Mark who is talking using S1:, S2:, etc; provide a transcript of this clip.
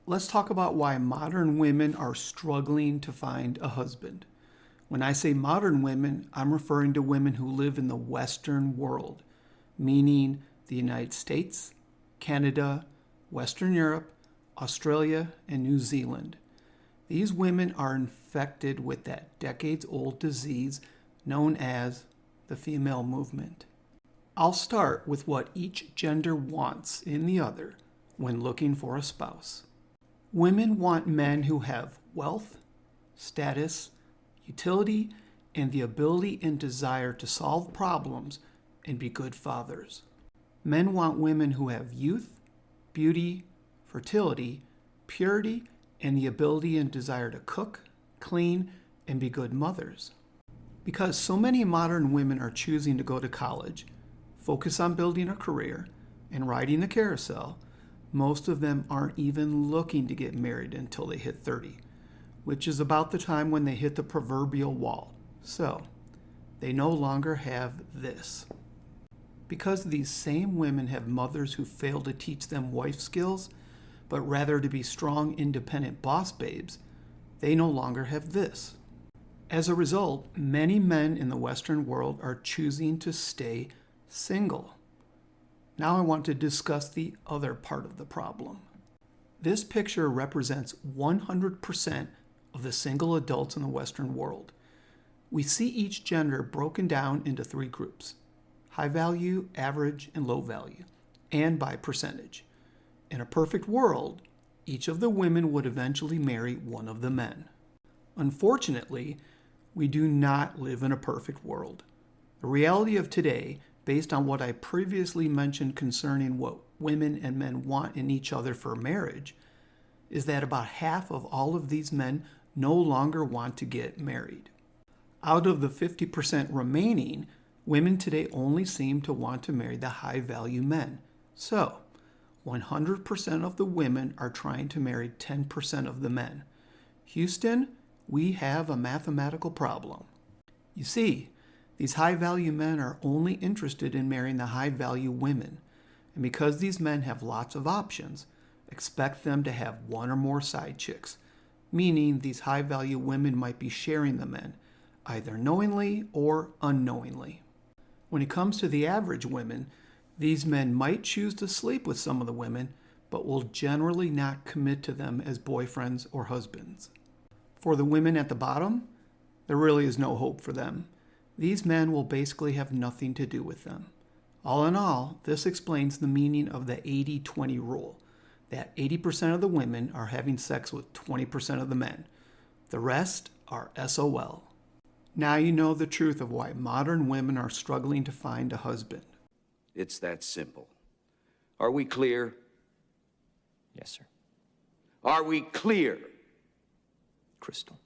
S1: Let's talk about why modern women are struggling to find a husband. When I say modern women, I'm referring to women who live in the Western world, meaning the United States, Canada, Western Europe, Australia, and New Zealand. These women are infected with that decades-old disease known as the female movement. I'll start with what each gender wants in the other when looking for a spouse. Women want men who have wealth, status, utility, and the ability and desire to solve problems and be good fathers. Men want women who have youth, beauty, fertility, purity, and the ability and desire to cook, clean, and be good mothers. Because so many modern women are choosing to go to college, focus on building a career, and riding the carousel, most of them aren't even looking to get married until they hit 30, which is about the time when they hit the proverbial wall. So, they no longer have this. Because these same women have mothers who fail to teach them wife skills, but rather to be strong, independent boss babes, they no longer have this. As a result, many men in the Western world are choosing to stay single. Now I want to discuss the other part of the problem. This picture represents 100% of the single adults in the Western world. We see each gender broken down into 3 groups: high value, average, and low value, and by percentage. In a perfect world, each of the women would eventually marry one of the men. Unfortunately, we do not live in a perfect world. The reality of today, based on what I previously mentioned concerning what women and men want in each other for marriage, is that about half of all of these men no longer want to get married. Out of the 50% remaining, women today only seem to want to marry the high-value men. So, 100% of the women are trying to marry 10% of the men. Houston, we have a mathematical problem. You see, these high-value men are only interested in marrying the high-value women. And because these men have lots of options, expect them to have one or more side chicks, meaning these high-value women might be sharing the men, either knowingly or unknowingly. When it comes to the average women, these men might choose to sleep with some of the women, but will generally not commit to them as boyfriends or husbands. For the women at the bottom, there really is no hope for them. These men will basically have nothing to do with them. All in all, this explains the meaning of the 80-20 rule, that 80% of the women are having sex with 20% of the men. The rest are SOL. Now you know the truth of why modern women are struggling to find a husband.
S2: It's that simple. Are we clear?
S3: Yes, sir.
S2: Are we clear?
S3: Crystal.